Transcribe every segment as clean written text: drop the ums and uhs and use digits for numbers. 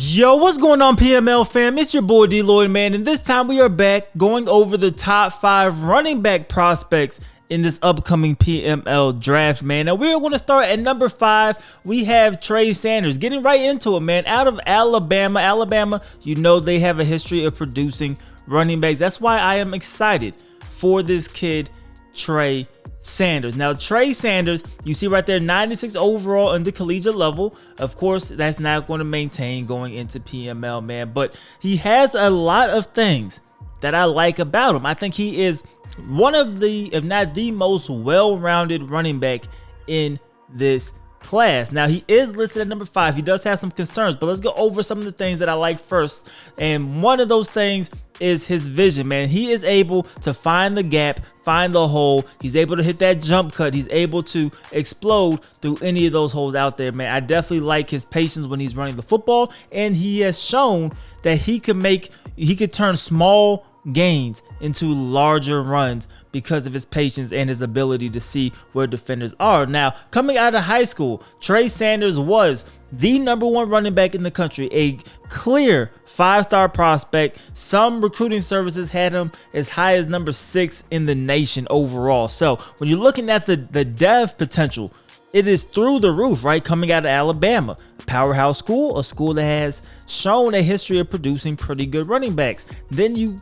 Yo, what's going on, PML fam? It's your boy D-Lloyd, man, and this time we are back going over the top 5 running back prospects in this upcoming PML draft, man. Now we're going to start at number 5. We have Trey Sanders. Getting right into it, man. Out of Alabama. Alabama, you know they have a history of producing running backs. That's why I am excited for this kid, Trey Sanders. Now, Trey Sanders, you see right there, 96 overall on the collegiate level. Of course, that's not going to maintain going into PML, man, but he has a lot of things that I like about him. I think he is one of the, if not the most well-rounded running back in this class. Now, he is listed at number 5. He does have some concerns, but let's go over some of the things that I like first. And one of those things is his vision, man. He is able to find the gap, find the hole. He's able to hit that jump cut. He's able to explode through any of those holes out there, man. I definitely like his patience when he's running the football, and he has shown that he could turn small gains into larger runs because of his patience and his ability to see where defenders are. Now, coming out of high school, Trey Sanders was the #1 running back in the country, a clear 5-star prospect. Some recruiting services had him as high as number 6 in the nation overall. So when you're looking at the dev potential, it is through the roof, right? Coming out of Alabama, a powerhouse school, a school that has shown a history of producing pretty good running backs. Then you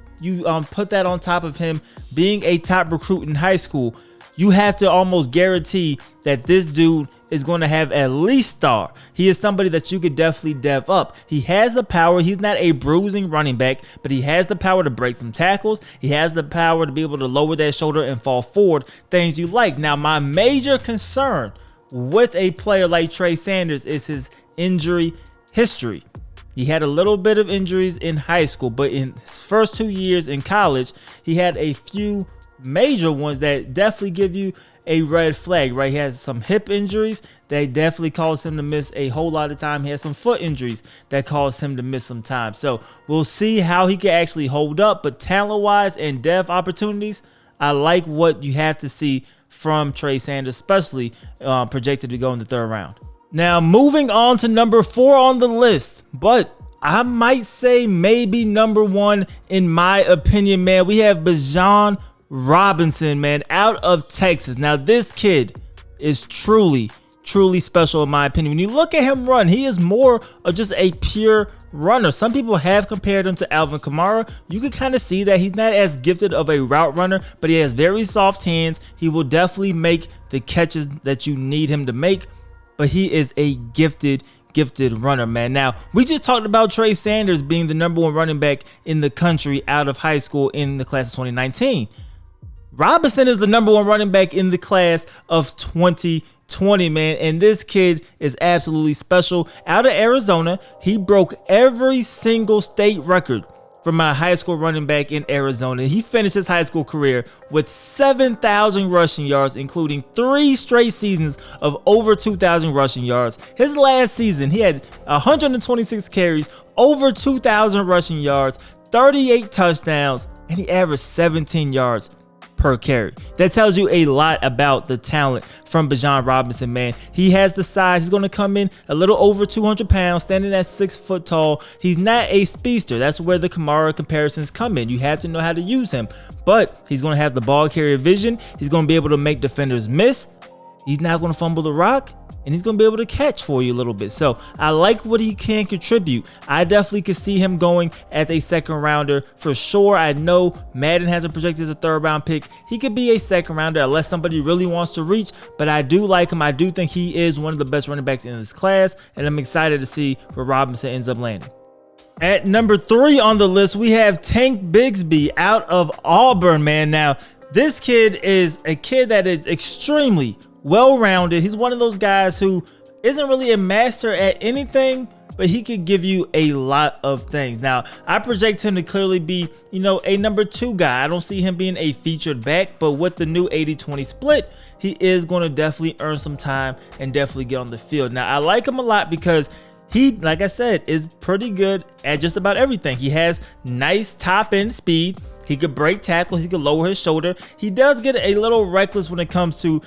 put that on top of him being a top recruit in high school. You have to almost guarantee that this dude is going to have at least star. He is somebody that you could definitely dev up. He has the power. He's not a bruising running back, but he has the power to break some tackles. He has the power to be able to lower that shoulder and fall forward, things you like. Now, my major concern with a player like Trey Sanders is his injury history. He had a little bit of injuries in high school, but in his first 2 years in college, he had a few major ones that definitely give you a red flag, right? He has some hip injuries that definitely caused him to miss a whole lot of time. He has some foot injuries that caused him to miss some time. So we'll see how he can actually hold up, but talent-wise and dev opportunities, I like what you have to see from Trey Sanders, especially projected to go in the 3rd round. Now, moving on to number 4 on the list, but I might say maybe number 1 in my opinion, man. We have Bijan Robinson, man, out of Texas. Now, this kid is truly special in my opinion. When you look at him run, he is more of just a pure runner. Some people have compared him to Alvin Kamara. You can kind of see that he's not as gifted of a route runner, but he has very soft hands. He will definitely make the catches that you need him to make, but he is a gifted runner, man. Now, we just talked about Trey Sanders being the #1 running back in the country out of high school in the class of 2019. Robinson is the #1 running back in the class of 2020, man, and this kid is absolutely special. Out of Arizona, he broke every single state record for my high school running back in Arizona. He finished his high school career with 7,000 rushing yards, including 3 straight seasons of over 2,000 rushing yards. His last season, he had 126 carries, over 2,000 rushing yards, 38 touchdowns, and he averaged 17 yards per carry. That tells you a lot about the talent from Bijan Robinson, man. He has the size. He's going to come in a little over 200 pounds, standing at 6 foot tall. He's not a speedster. That's where the Kamara comparisons come in. You have to know how to use him, but he's going to have the ball carrier vision. He's going to be able to make defenders miss. He's not going to fumble the rock, and he's going to be able to catch for you a little bit. So I like what he can contribute. I definitely could see him going as a 2nd rounder for sure. I know Madden has him projected as a 3rd round pick. He could be a 2nd rounder unless somebody really wants to reach, but I do like him. I do think he is one of the best running backs in this class, and I'm excited to see where Robinson ends up landing. At number 3 on the list, we have Tank Bigsby out of Auburn, man. Now, this kid is a kid that is extremely well-rounded. He's one of those guys who isn't really a master at anything, but he could give you a lot of things. Now, I project him to clearly be, a number 2 guy. I don't see him being a featured back, but with the new 80-20 split, he is going to definitely earn some time and definitely get on the field. Now, I like him a lot because he, like I said, is pretty good at just about everything. He has nice top-end speed. He could break tackles. He could lower his shoulder. He does get a little reckless when it comes to,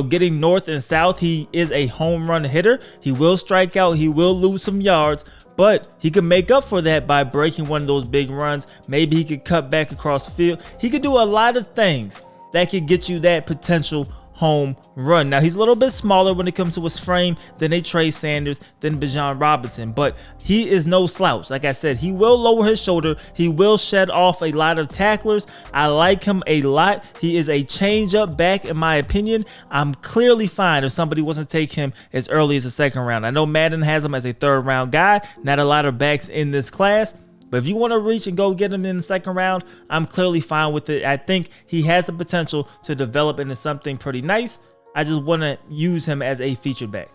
getting north and south. He is a home run hitter. He will strike out. He will lose some yards, But he could make up for that by breaking one of those big runs. Maybe he could cut back across the field. He could do a lot of things that could get you that potential home run. Now, he's a little bit smaller when it comes to his frame than a Trey Sanders, than Bijan Robinson, but he is no slouch. Like I said, he will lower his shoulder. He will shed off a lot of tacklers. I like him a lot. He is a change-up back, in my opinion. I'm clearly fine if somebody wants to take him as early as the second round. I know Madden has him as a third-round guy. Not a lot of backs in this class. But if you want to reach and go get him in the second round, I'm clearly fine with it. I think he has the potential to develop into something pretty nice. I just want to use him as a featured back.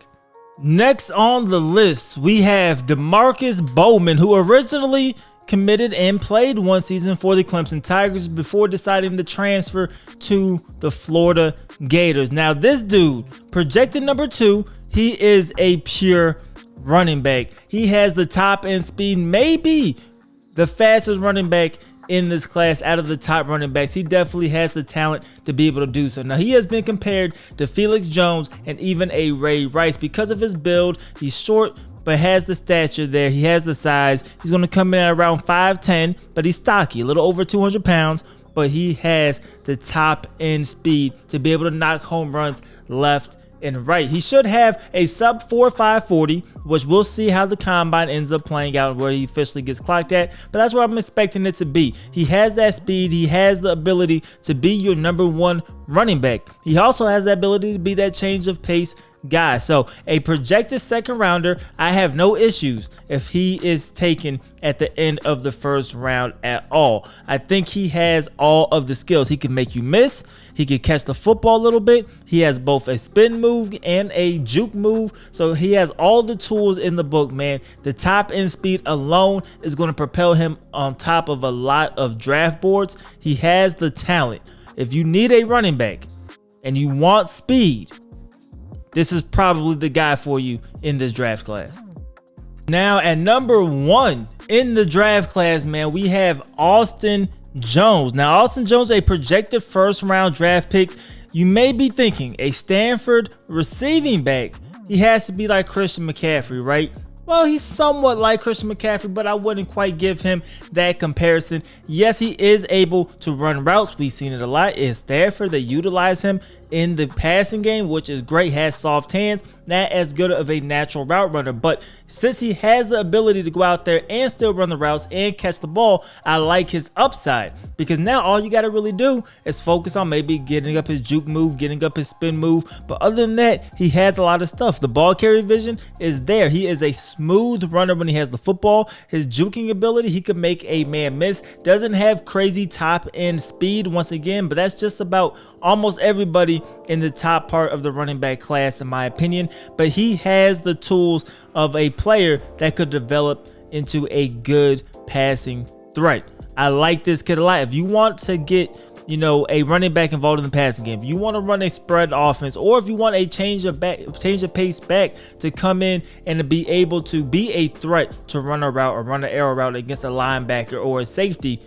Next on the list, we have Demarcus Bowman, who originally committed and played one season for the Clemson Tigers before deciding to transfer to the Florida Gators. Now, this dude, projected number 2, he is a pure running back. He has the top end speed, maybe the fastest running back in this class out of the top running backs. He definitely has the talent to be able to do so. Now, he has been compared to Felix Jones and even a Ray Rice because of his build. He's short, but has the stature there. He has the size. He's going to come in at around 5'10", but he's stocky, a little over 200 pounds, but he has the top end speed to be able to knock home runs left and right. He should have a sub 4.5 40, which we'll see how the combine ends up playing out, where he officially gets clocked at, but that's where I'm expecting it to be. He has that speed. He has the ability to be your number 1 running back. He also has the ability to be that change of pace guy. So a projected second rounder, I have no issues if he is taken at the end of the first round at all. I think he has all of the skills. He can make you miss. He can catch the football a little bit. He has both a spin move and a juke move. So he has all the tools in the book, man. The top end speed alone is going to propel him on top of a lot of draft boards. He has the talent. If you need a running back and you want speed, this is probably the guy for you in this draft class. Now, at number 1 in the draft class, man, we have Austin Jones. Now, Austin Jones, a projected first round draft pick. You may be thinking, a Stanford receiving back, he has to be like Christian McCaffrey, right? Well, he's somewhat like Christian McCaffrey, but I wouldn't quite give him that comparison. Yes, he is able to run routes. We've seen it a lot in Stanford. They utilize him in the passing game, which is great. Has soft hands, not as good of a natural route runner, but since he has the ability to go out there and still run the routes and catch the ball, I like his upside, because now all you got to really do is focus on maybe getting up his juke move, getting up his spin move. But other than that, he has a lot of stuff. The ball carry vision is there. He is a smooth runner when he has the football. His juking ability, he could make a man miss. Doesn't have crazy top end speed once again, but that's just about almost everybody in the top part of the running back class, in my opinion. But he has the tools of a player that could develop into a good passing threat. I like this kid a lot. If you want to get, a running back involved in the passing game, if you want to run a spread offense, or if you want a change of pace back to come in and to be able to be a threat to run a route or run an arrow route against a linebacker or a safety,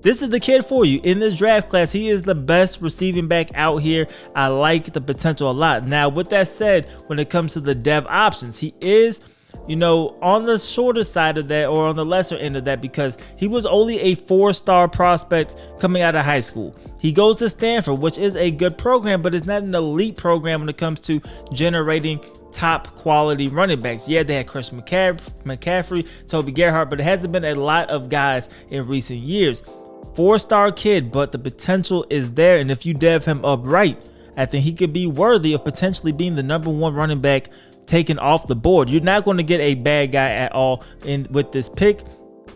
this is the kid for you in this draft class. He is the best receiving back out here. I like the potential a lot. Now, with that said, when it comes to the dev options, he is, on the shorter side of that, or on the lesser end of that, because he was only a 4-star prospect coming out of high school. He goes to Stanford, which is a good program, but it's not an elite program when it comes to generating top quality running backs. Yeah, they had Christian McCaffrey, Toby Gerhart, but it hasn't been a lot of guys in recent years. 4-star kid, but the potential is there, and if you dev him up right, I think he could be worthy of potentially being the number 1 running back taken off the board. You're not going to get a bad guy at all with this pick,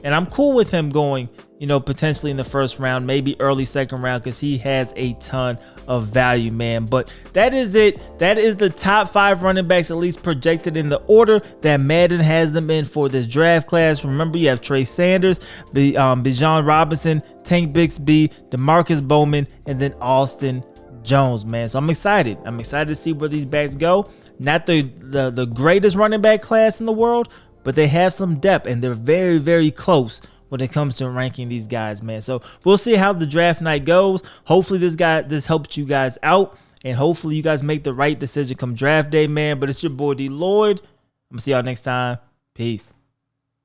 and I'm cool with him going, potentially in the first round, maybe early second round, because he has a ton of value, man. But that is it. That is the top 5 running backs, at least projected in the order that Madden has them in for this draft class. Remember, you have Trey Sanders, Bijan Robinson, Tank Bixby, Demarcus Bowman, and then Austin Jones, man. So I'm excited. I'm excited to see where these backs go. Not the greatest running back class in the world, but they have some depth, and they're very, very close when it comes to ranking these guys, man. So we'll see how the draft night goes. Hopefully this helped you guys out, and hopefully you guys make the right decision come draft day, man. But it's your boy D Lloyd. I'm gonna see y'all next time. Peace.